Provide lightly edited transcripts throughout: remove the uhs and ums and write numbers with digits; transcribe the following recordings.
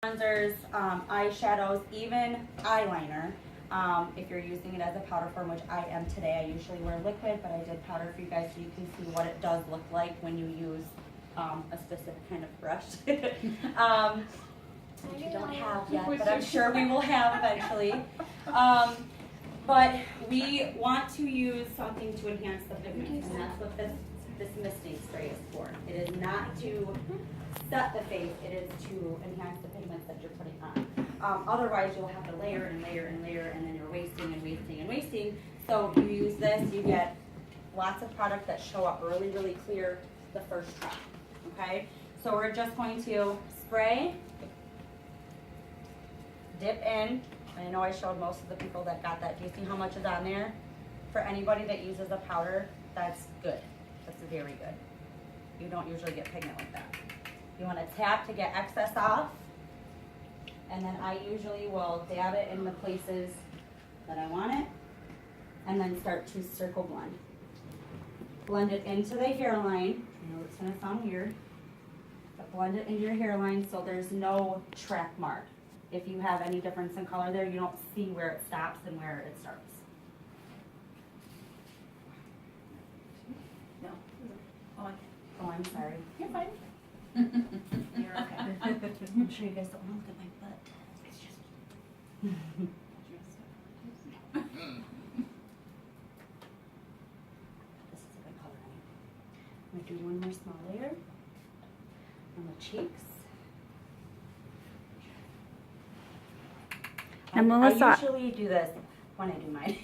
Bronzers, eyeshadows, even eyeliner. If you're using it as a powder form, which I am today, I usually wear liquid, but I did powder for you guys so you can see what it does look like when you use a specific kind of brush. Which we don't have yet, but I'm sure we will have eventually. But we want to use something to enhance the pigments, and that's what this misting spray is for. It is not to set the face, it is to enhance the pigments that you're putting on. Otherwise, you'll have to layer and layer and layer, and then you're wasting and wasting and wasting. So if you use this, you get lots of product that show up really, really clear the first try. Okay? So we're just going to spray, dip in. I know I showed most of the people that got that. Do you see how much is on there? For anybody that uses a powder, that's good. That's very good. You don't usually get pigment like that. You want to tap to get excess off. And then I usually will dab it in the places that I want it. And then start to circle blend. Blend it into the hairline. I know it's going to sound weird. But blend it into your hairline so there's no track mark. If you have any difference in color there, you don't see where it stops and where it starts. No. Oh, I'm sorry. You're fine. You're okay. I'm sure you guys don't want to look at my butt. It's just This is a good color. I'm going to do one more small layer on the cheeks. And I Melissa, usually do this when I do mine.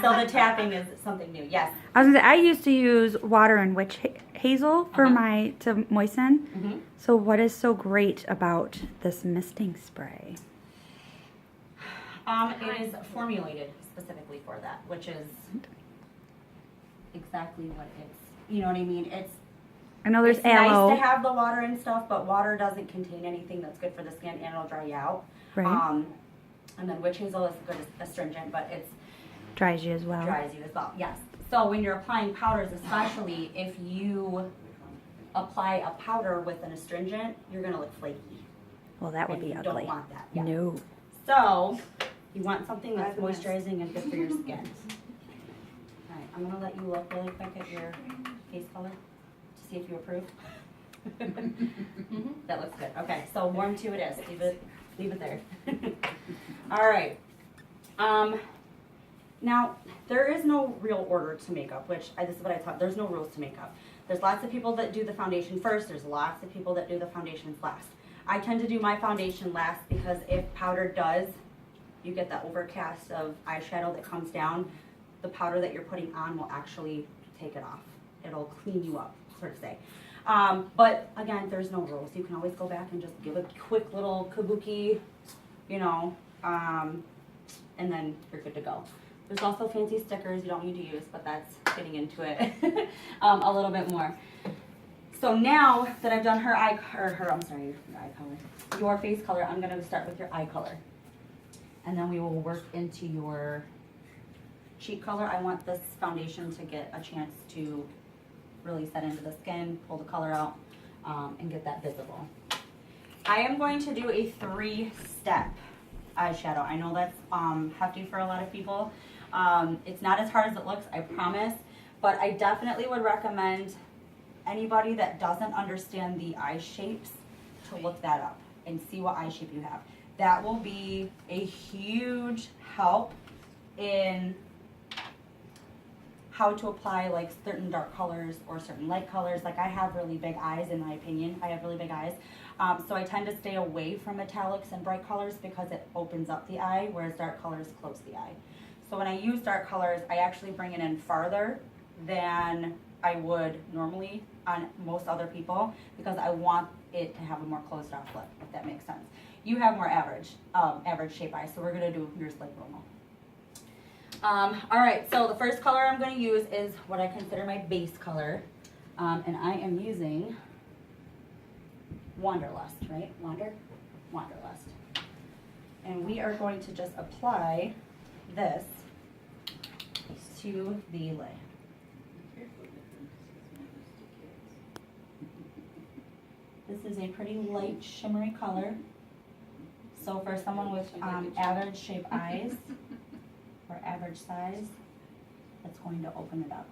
So the tapping is something new. Yes. I was gonna say, I used to use water and witch hazel for to moisten. Mm-hmm. So what is so great about this misting spray? It is formulated specifically for that, which is exactly what it's. You know what I mean? I know there's it's aloe. nice to have the water and stuff, but water doesn't contain anything that's good for the skin, and it'll dry you out. Right. And then witch hazel is a good astringent, but it's Dries you as well. dries you as well. Yes. So when you're applying powders, especially if you apply a powder with an astringent, you're gonna look flaky. Well, that would And be you ugly. don't want that. Yeah. No. So you want something that's moisturizing and good for your skin. All right, I'm gonna let you look really quick at your face color to see if you approve. That looks good. Okay, so warm 2 it is. Leave it there. All right. Now there is no real order to makeup, which this is what I taught. There's no rules to makeup. There's lots of people that do the foundation first. There's lots of people that do the foundations last. I tend to do my foundation last because if powder does, you get that overcast of eyeshadow that comes down, the powder that you're putting on will actually take it off. It'll clean you up, sort of say. But again, there's no rules. You can always go back and just give a quick little kabuki, you know, and then you're good to go. There's also fancy stickers you don't need to use, but that's getting into it a little bit more. So now that I've done your eye color, your face color, I'm going to start with your eye color. And then we will work into your cheek color. I want this foundation to get a chance to really set into the skin, pull the color out, and get that visible. I am going to do a 3-step eyeshadow. I know that's hefty for a lot of people. It's not as hard as it looks, I promise, but I definitely would recommend anybody that doesn't understand the eye shapes to look that up and see what eye shape you have. That will be a huge help in how to apply like certain dark colors or certain light colors. Like I have really big eyes, in my opinion. I have really big eyes. So I tend to stay away from metallics and bright colors because it opens up the eye, whereas dark colors close the eye. So when I use dark colors, I actually bring it in farther than I would normally on most other people because I want it to have a more closed off look, if that makes sense. You have more average shape eyes, so we're gonna do yours like normal. All right, so the first color I'm going to use is what I consider my base color, and I am using Wanderlust, right? Wanderlust. And we are going to just apply this to the lid. This is a pretty light shimmery color. So for someone with average shape eyes or average size, it's going to open it up.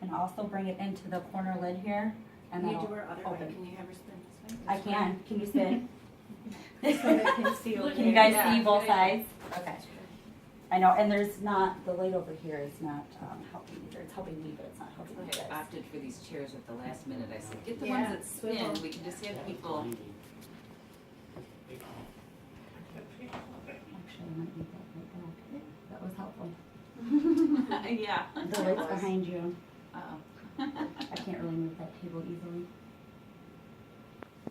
You can also bring it into the corner lid here and Can you that'll do her other way? open. Can you have her spin this way? I can. Can you spin? So they can see over Can you there. guys see both Yeah. sides? Okay. I know, and there's not, the light over here is not helping either. It's helping me, but it's not helping you I guys. opted for these chairs at the last minute. I said, get the Yeah, ones that spin. swivel. We can just have people. Actually, I might need that right back. That was helpful. Yeah. The light's behind you. Uh-oh. I can't really move that table easily.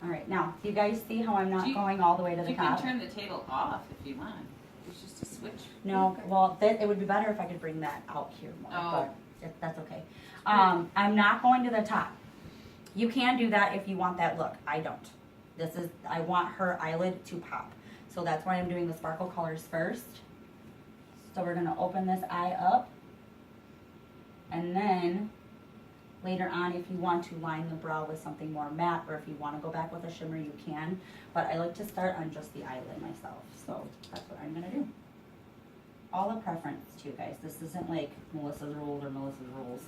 All right, now, do you guys see how I'm not You- going all the way to the You can top? turn the table off if you want. There's just a switch. No, well, it would be better if I could bring that out here more, Oh. but that's okay. I'm not going to the top. You can do that if you want that look. I don't. I want her eyelid to pop. So that's why I'm doing the sparkle colors first. So we're gonna open this eye up. And then later on, if you want to line the brow with something more matte, or if you wanna go back with a shimmer, you can. But I like to start on just the eyelid myself, so that's what I'm gonna do. All a preference too, guys. This isn't like Melissa's rules or Melissa's rules.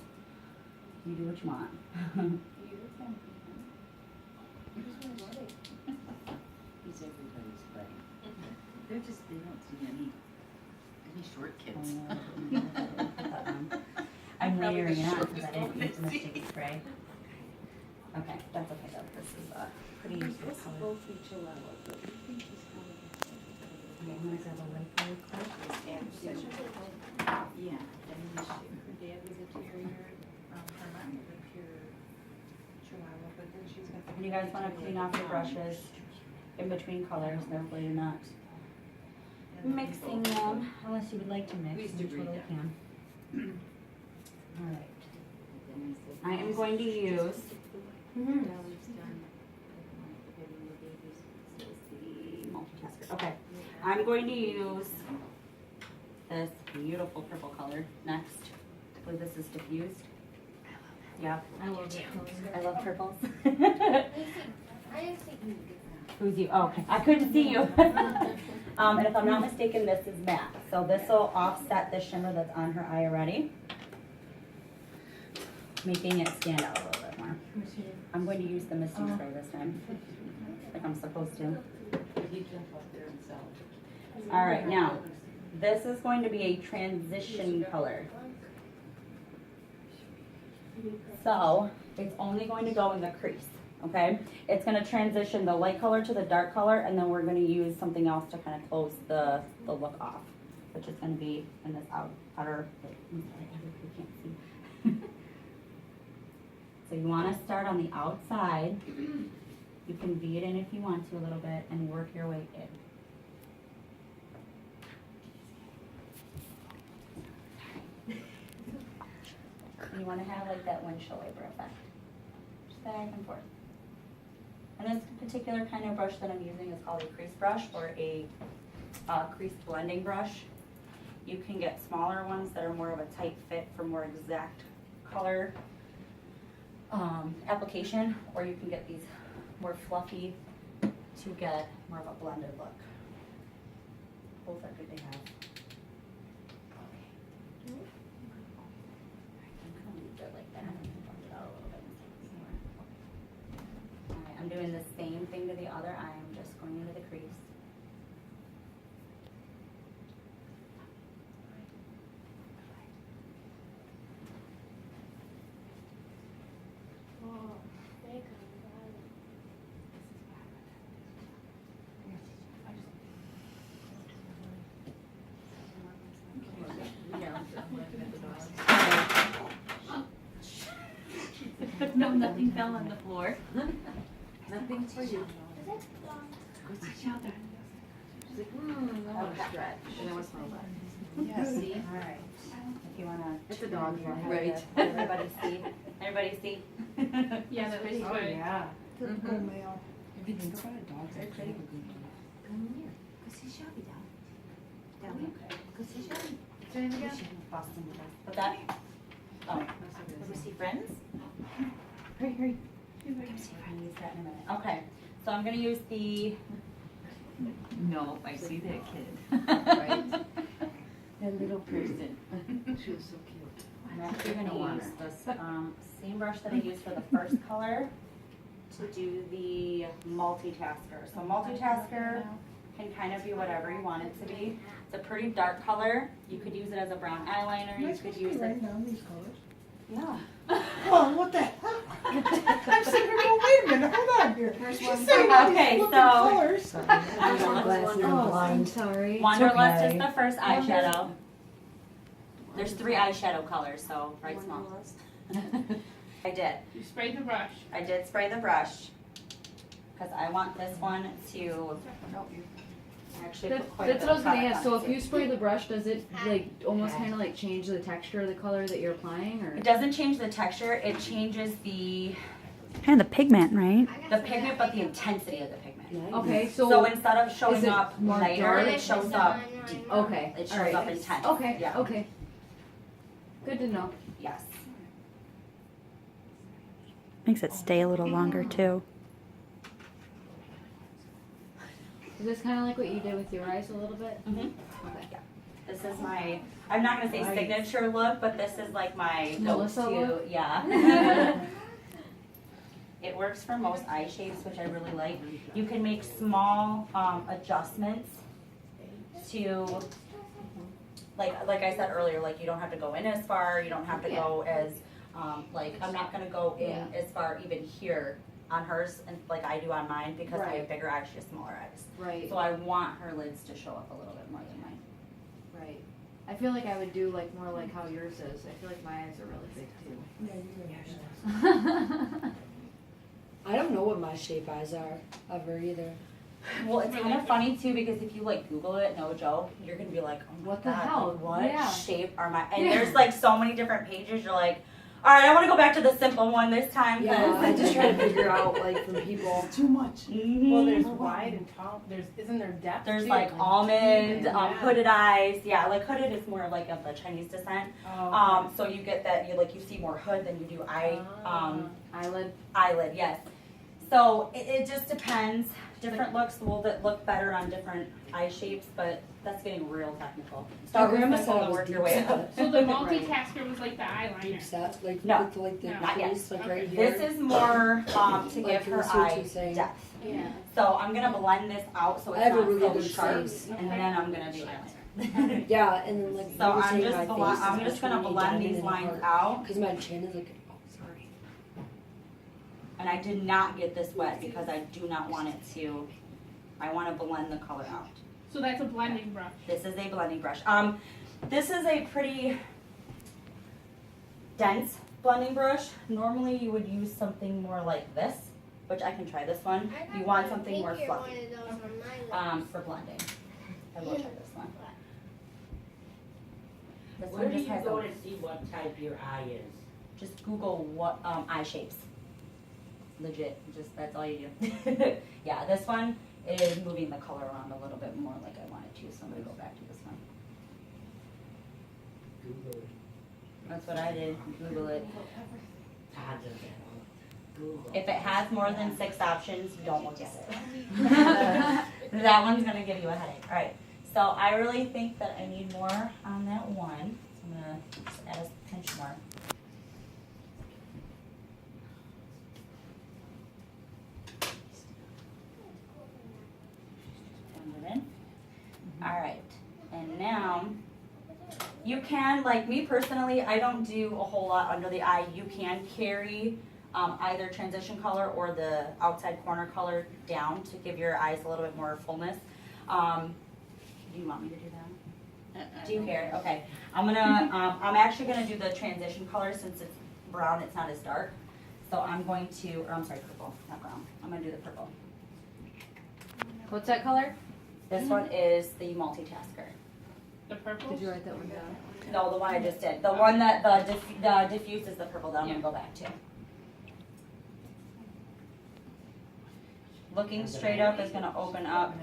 You do what you want. He's everybody's buddy. They don't see any short kids. I'm Probably layering the it on shortest because I didn't one use the I see. Mystic Spray. Okay, that's okay though. This is pretty useful color. Both be Chihuahua, but we think she's Okay, I'm gonna grab a light really quick. Yeah. Her dad was a terrier, her mom was a pure Chihuahua, but then she's got the. And you guys wanna clean off your brushes in between colors, therefore you're not mixing them, unless you would like to We mix, used you to read totally that. can. Alright, I am going to use multitasker. Okay, I'm going to use this beautiful purple color next. I believe this is diffused. Yeah, I love it. I love purples. Who's you? Oh, okay, I couldn't see you. And if I'm not mistaken, this is matte. So this will offset the shimmer that's on her eye already, making it stand out a little bit more. I'm going to use the Misty Spray this time, like I'm supposed to. You jump up there and sell. All right, now, this is going to be a transition color. So, it's only going to go in the crease, okay? It's gonna transition the light color to the dark color, and then we're gonna use something else to kind of close the look off, which is gonna be in this outer, I'm sorry, everybody can't see. So you wanna start on the outside. You can V it in if you want to a little bit, and work your way in. You want to have like that windshield wiper effect. Just back and forth. And this particular kind of brush that I'm using is called a crease brush or a crease blending brush. You can get smaller ones that are more of a tight fit for more exact color application, or you can get these more fluffy to get more of a blended look. Both are good to have. Like that. Blend it out a little bit and see some more. Alright, I'm doing the same thing to the other eye. I'm just going into the crease. No, nothing fell on the floor. Nothing for you. She's like, I want to stretch. And I was like, Yeah, see? Alright. If you wanna. It's a dog wanna have Right. the- Everybody see? Everybody see? Yeah, that was pretty good. good. Yeah. Typical male. If you think about it, dogs actually have a good day. Come here. Go see Shelby down. Down there. Go see Shelby. Say it again. Boston. What's that? Oh. Go see friends. Hurry, hurry. Come gonna use that in a minute. Okay, so I'm gonna use the, No, I see that kid. Right. That little person. She was so cute. I'm actually gonna use this, same brush that I used for the first color to do the multitasker. So multitasker can kind of be whatever you want it to be. It's a pretty dark color. You could use it as a brown eyeliner, you could use it. Write down these colors. Yeah. Well, what the heck? I'm sitting here going, wait a minute, hold on here. First She's one. saying all Okay, these flipping so- colors. Oh, I'm sorry. Wanderlust is the first eyeshadow. There's 3 eyeshadow colors, so write small. I did. You sprayed the brush. I did spray the brush because I want this one to actually put quite a That's bit what I of was gonna product ask. So on if it. you spray the brush, does it like almost kind of like change the texture of the color that you're applying, or? It doesn't change the texture, it changes the Kind of the pigment, right? pigment, but the intensity of the pigment. Okay, So so instead of showing is it up more lighter, dark? it shows up deep. okay, It all shows right. up intense. Okay, Yeah. okay. Good to know. Yes. Makes it stay a little longer too. Is this kind of like what you did with your eyes a little bit? Mhm. Okay. This is my, I'm not gonna say signature look, but this is like my Melissa go-to, look? yeah. It works for most eye shapes, which I really like. You can make small adjustments to, like I said earlier, like you don't have to go in as far, you don't have to go as, like I'm not gonna go in Yeah. as far even here on hers and like I do on mine because I Right. have bigger eyes, she has smaller eyes. Right. So I want her lids to show up a little bit more than mine. Right. I feel like I would do like more like how yours is. I feel like my eyes are really big too. I don't know what my shape eyes are ever either. Well, it's kind of funny too because if you like Google it, no joke, you're gonna be like, oh my What the God, hell? like, what Yeah. shape are my? And Yeah. there's like so many different pages. You're like, all right, I want to go back to the simple one this time. Yeah, I just try to figure out like from people. Too much. Well, there's Mhm. wide and tall. Isn't there depth? There's too? like almond, Yeah. hooded eyes. Yeah, like hooded is more like of the Chinese descent. Oh, So you get that you see more hood than you do Eyelid. eyelid. Yes. So it just depends. Different looks will look better on different eye shapes, but that's getting real technical. Start with grandma simple said it and was work your deep way set. up. So the multitasker was like the Deep eyeliner. set, like No. with like the No. Not yet. crease, like Okay. right here. This is more to Like give you her see what eye you're saying. depth. Yeah. So I'm gonna blend this out so I it's have a not really so good sharp, face. and then I'm gonna do eyeliner. Yeah, and then like So you were I'm saying just my face I'm is just gonna between a blend diamond these and a lines heart. out, Cause my chin is like, oh sorry. and I did not get this wet because I do not want it to. I want to blend the color out. So that's a blending brush. This is a blending brush. This is a pretty dense blending brush. Normally you would use something more like this, which I can try this one. You want something more fluffy for blending. I will try this one. This Where one do just you has go a, to see what type your eye is? just Google what eye shapes. Legit, just that's all you do. Yeah, this one is moving the color around a little bit more like I wanted to, so I'm gonna go back to this one. Google it. That's what I did, Google it. Todd does that. Google. If it has more than 6 options, don't look at it. That one's gonna give you a headache. All right, so I really think that I need more on that one. So I'm gonna just add a pinch more. Blend it in. All right, and now you can, like me personally, I don't do a whole lot under the eye. You can carry either transition color or the outside corner color down to give your eyes a little bit more fullness. Do you want me to do that? Do you care? Okay. I'm actually gonna do the transition color since it's brown, it's not as dark. So I'm going to, or I'm sorry, purple, not brown. I'm gonna do the purple. What's that color? This one is the multitasker. The purple. Did you write that one down? No, the one I just did. The one that the diffuse is the purple that I'm gonna go back to. Looking straight up is gonna open up.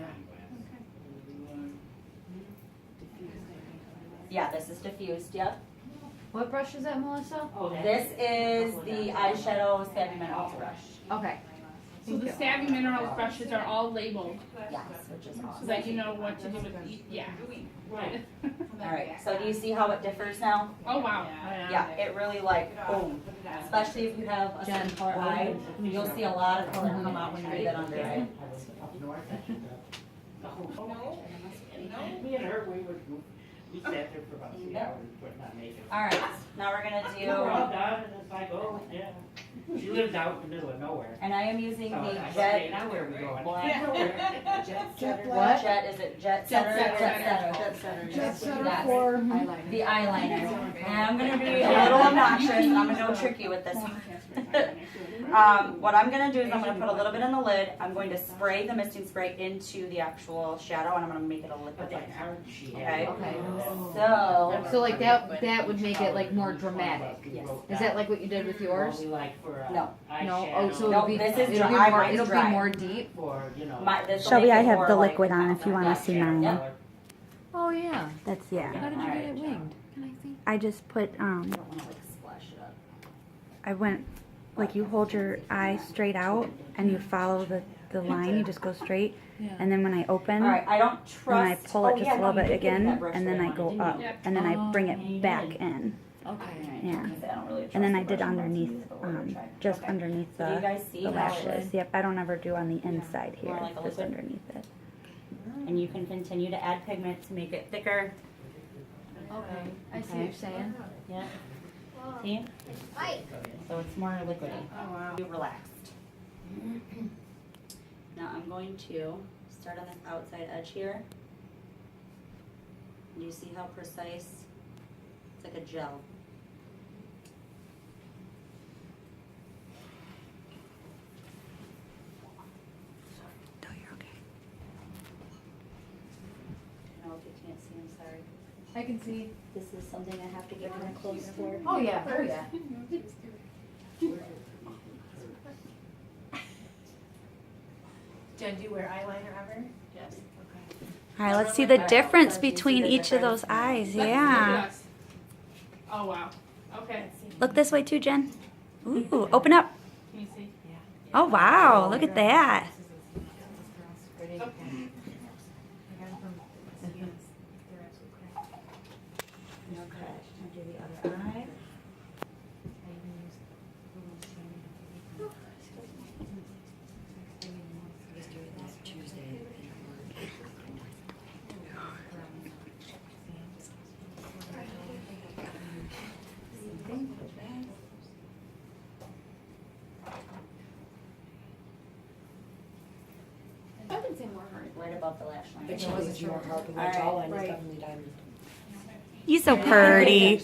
Yeah, this is diffused, yep. What brush is that, Melissa? Oh, This is the eyeshadow Savvy Man Ultra Brush. Okay. So the Savvy Minerals brushes are all labeled Yes, which is so awesome. that you know what to do with each. Yeah. Right. Alright, so do you see how it differs now? Oh wow. Yeah, it really like, boom. Especially if you have a skin color eye, you'll see a lot of color come out when you get that under eye. I was up north. Me and her, we sat there for about 3 hours putting on makeup. Alright, now we're gonna We were all do, done, and it's like, oh, yeah. She lives out in the middle of nowhere. and I am using So the I said, "Hey, Jet. now where are we going?" What? Jet, is it Jet Setter? Setter. Jet Setter. Just set her Yes. for. The eyeliner. And I'm gonna be a little obnoxious, and I'm gonna go tricky with this one. What I'm gonna do is I'm gonna put a little bit in the lid. I'm going to spray the misting spray into the actual shadow, and I'm gonna make it a liquid That's like liner. hard she Okay. had. Okay. So, So like that would make it like more dramatic. Yes. Is that like what you did with yours? What we like for No. No. eyeshadow. Oh, so No, it'll be, this is it'll be dry. more, Mine is it'll dry. be more deep. For, you know. my, this will Shelby, make I it have more the like liquid on if you want to black see shadow mine. color. Oh yeah. That's, yeah. How did you get it winged? Can I see? I just put, I don't wanna like splash it up. I went, like you hold your eye straight out and you follow the line, you just go straight. Yeah. And then when I open, Alright, I don't trust. then I pull it oh, just yeah, a little no, you bit did give me that again, brush and then that I wanted, go didn't you? up, and then I bring it back in. Okay. Yeah. I don't really And then trust I the did brush underneath, process, but we're gonna try. just Okay. underneath So do you the guys see how lashes. it- Yep, I don't ever do on the inside More here, like a just liquid? underneath it. And you can continue to add pigment to make it thicker. Okay. I see what you're saying. Yeah. See? So it's more liquidy. Oh, wow. Be relaxed. Now I'm going to start on this outside edge here. Do you see how precise? It's like a gel. No, you're okay. No, if you can't see, I'm sorry. I can see. This is something I have to get kind of close for. Oh yeah. Oh yeah. Jen, do you wear eyeliner ever? Yes. All right, let's see the difference between each of those eyes. Yeah. Yes. Oh wow. Okay. Look this way too, Jen. Ooh, open up. Can you see? Oh, wow, look at that. Okay. Okay, I'll do the other eye. I can say more hard. Right above the lash line. It was your heart, but my Alright, jawline is right. definitely diamond. You so pretty.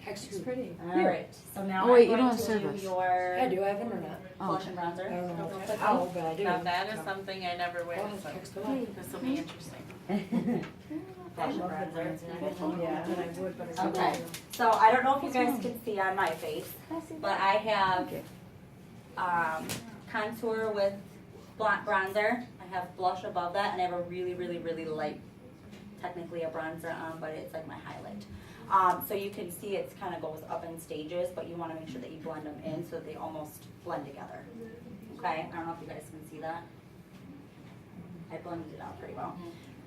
Hex It's pretty. Alright, so now Oh, wait, I'm you going don't to have do service. your Yeah, do I have internet? blush and bronzer. I don't know. Quickly. Oh, but I do. Now that is something I never Go wear, ahead, so text away. this will be interesting. Blush and bronzer. Yeah, and I would, but I Okay, so I don't know if you guys can see on my face, but I have contour with bronzer. I have blush above that, and I have a really, really, really light, technically a bronzer on, but it's like my highlight. So you can see it kind of goes up in stages, but you want to make sure that you blend them in so that they almost blend together. Okay, I don't know if you guys can see that. I blended it out pretty well.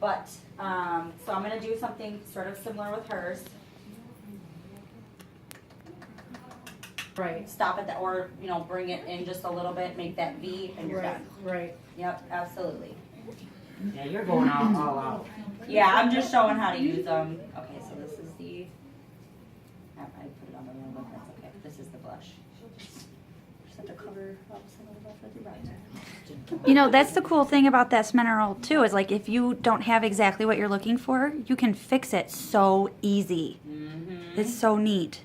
But, so I'm going to do something sort of similar with hers. Right, Stop at the, or, you know, bring it in just a little bit, make that V, and you're right, done. right. Yep, absolutely. Yeah, you're going all out. Yeah, I'm just showing how to use them. Okay, so this is the, I put it on the wrong one, that's okay. This is the blush. Just have to cover up some of the blush with your bronzer. You know, that's the cool thing about this mineral too, is like if you don't have exactly what you're looking for, you can fix it so easy. Mm-hmm. It's so neat.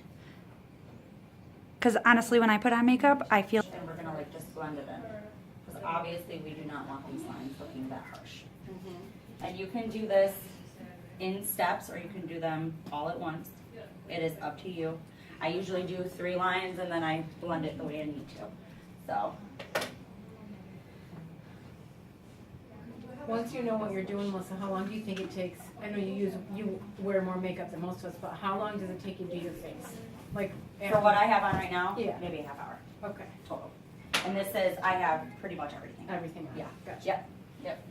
Because honestly, when I put on makeup, I feel And we're gonna like just blend it in. Because obviously we do not want these lines looking that harsh. And you can do this in steps or you can do them all at once. It is up to you. I usually do 3 lines and then I blend it the way I need to. So, Once you know what you're doing, Melissa, how long do you think it takes? I know you wear more makeup than most of us, but how long does it take you to do your face? Like, for what I have on right now, Yeah. maybe a half hour Okay. total. And this is, I have pretty much everything. Everything on it. Yeah. Gotcha. Yep, yep.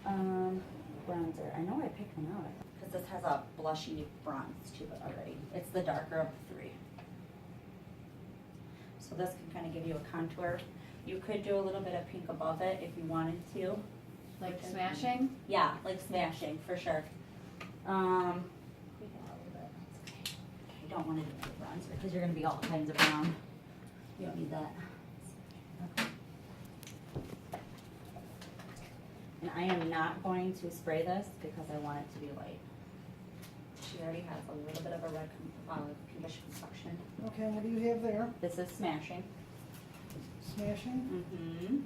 Bronzer, I know I picked one out, because this has a blushy bronze to it already. It's the darker of the three. So this can kind of give you a contour. You could do a little bit of pink above it if you wanted to. Like smashing? Yeah, like smashing, for sure. We got a little bit. I don't want to do the bronzer, because you're going to be all kinds of brown. You don't need that. Okay. And I am not going to spray this because I want it to be light. She already has a little bit of a red pinkish complexion. Okay, what do you have there? This is smashing. Smashing? Mm-hmm.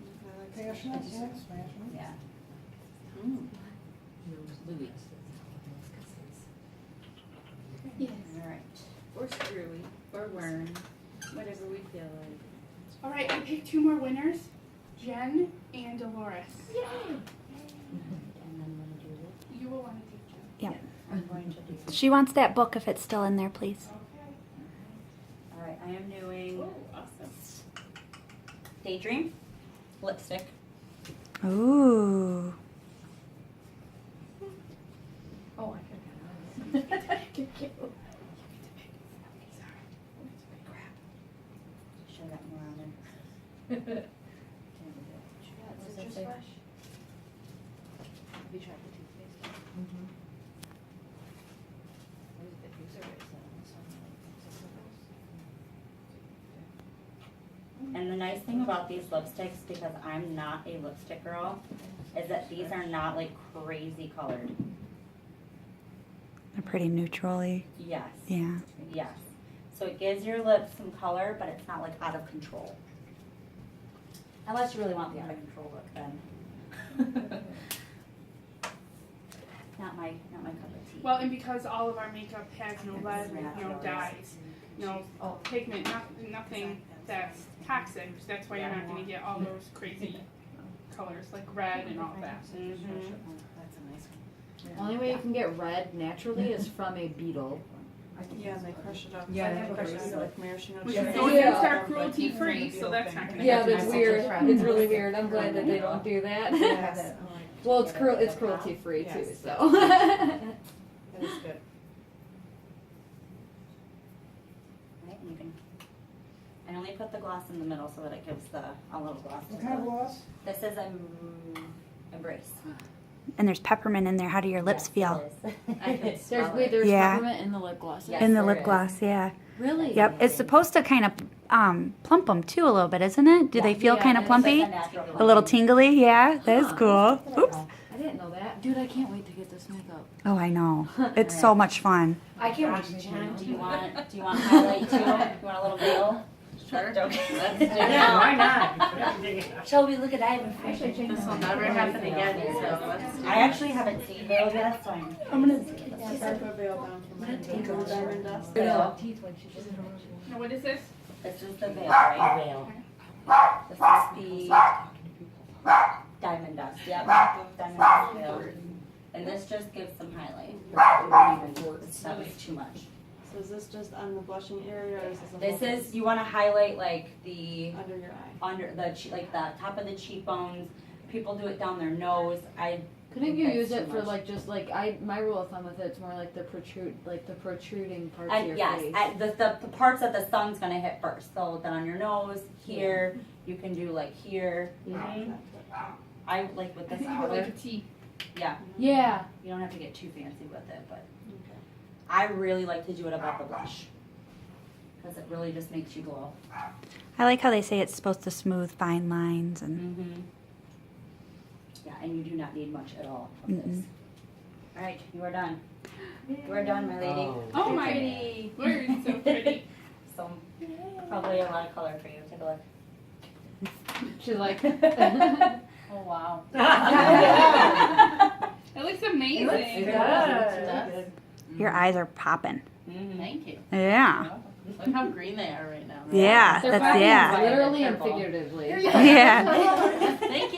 Passionate, yeah, smashing. Yeah. Yes. All right. Or screwy, or worm, whatever we feel like. All right, I picked 2 more winners, Jen and Dolores. And then want to do this. You will want to take Jen. Yeah. I'm going to do. She wants that book if it's still in there, please. Okay. All right, I am doing Oh, awesome. Daydream lipstick. Ooh. Oh, I could have got it. Should have got more on there. Is it just fresh? Have you tried the toothpaste? Mhm. What is the diffuser? Is that on this one, like, And the nice thing about these lipsticks, because I'm not a lipstick girl, is that these are not like crazy colored. They're pretty neutrally. Yes. Yeah. Yes. So it gives your lips some color, but it's not like out of control. Unless you really want the out of control look, then. Not my cup of tea. Well, and because all of our makeup has no lead, no dyes, no pigment, nothing that's toxic, that's why you're not gonna get all those crazy colors like red and all that. Mhm. That's a nice one. Only way you can get red naturally is from a beetle. Yeah, they crush it up. Yeah, I they have a crush it bracelet up. with maraschino Which cherry. is going against our cruelty free, so that's not gonna Yeah, happen. that's weird. It's really weird. I'm glad that they don't do that. Yes. Well, it's cruelty free too, Yes. so. That is good. Right, and you can. I only put the gloss in the middle so that it gives a little gloss. to What kind of it. gloss? This is Embrace. And there's peppermint in there. How do your lips feel? I can smell it. There's Yeah. peppermint in the lip gloss. Yes, in the there lip is. gloss, yeah. Really? Yep. It's supposed to kind of plump them too a little bit, isn't it? Do they feel Yeah, kind of it's plumpy? natural A little tingly? Yeah. That is cool. Oops. I didn't know that. Dude, I can't wait to get this makeup. Oh, I know. It's so much fun. I can't wait to Do change. you want highlight too? You want a little veil? Sure. Joking. Let's do Yeah, why it. not? Shelby, look at I have a This will never happen again, so let's do I actually haven't seen veil yet, so I'm gonna see it. Yes, I put a veil down for my Tingle Diamond Dust. Veil. Now, what is this? This is the veil, right? Veil. This is the diamond dust, yep. Diamond dust veil. And this just gives some highlight. It's not like too much. So is this just on the blushing area or is this a This whole is, you wanna highlight like the, under your eye? under the, like the top of the cheekbones. People do it down their nose. Couldn't you That's use too it for much. like just like my rule of thumb with it's more like the protruding parts of And your yes, face. the parts that the sun's gonna hit first. So then on your nose, here, you can do like here. Mhm. I like with I this think of it like color. a tea. Yeah, Yeah. you don't have to get too fancy with it, but Okay. I really like to do it above the blush. Because it really just makes you glow. I like how they say it's supposed to smooth fine lines and Mm-hmm. Yeah, and you do not need much at all of this. Mm-mm. All right, you are done. You are done, my lady. Oh my word, so pretty. So probably a lot of color for you. Take a look. She's like, Oh, wow. It looks amazing. Good. your eyes are popping. Mhm. Thank you. Yeah. Look how green they are right now. Yeah. they're That's fucking yeah. literally and Purple. figuratively. Yeah. Thank you.